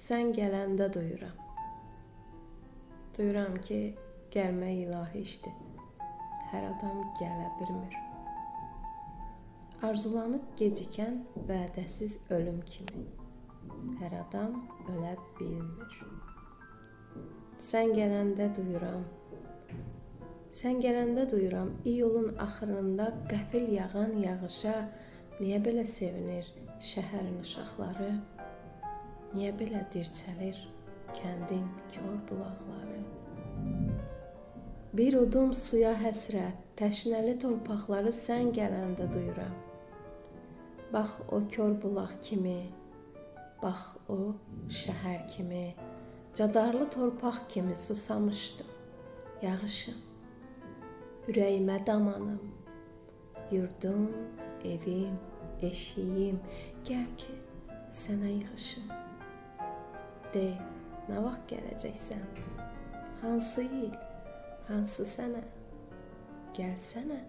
sən gələndə duyuram. Duyuram ki, gəlmək ilahi işdir. Hər adam gələ bilmir. Arzulanıb gecikən vədəsiz ölüm kimi. Hər adam ölə bilmir. Sən gələndə duyuram. Sən gələndə duyuram, iyulun axırında qəfil yağan yağışa niyə belə sevinir şəhərin uşaqları? Niyə belə dirçəlir kəndin kor bulaqları? Bir udum suya həsrət, təşnəli torpaqları sən gələndə duyuram. Bax o kor bulaq kimi, bax o şəhər kimi, cadarlı torpaq kimi susamışdım, yağışım. Ürəyimə damanım, yurdum, evim, eşiyim, gəl ki, sənə yığışım. De, nə vaxt gələcəksən? Hansı il, hansı sənə? Gəlsənə.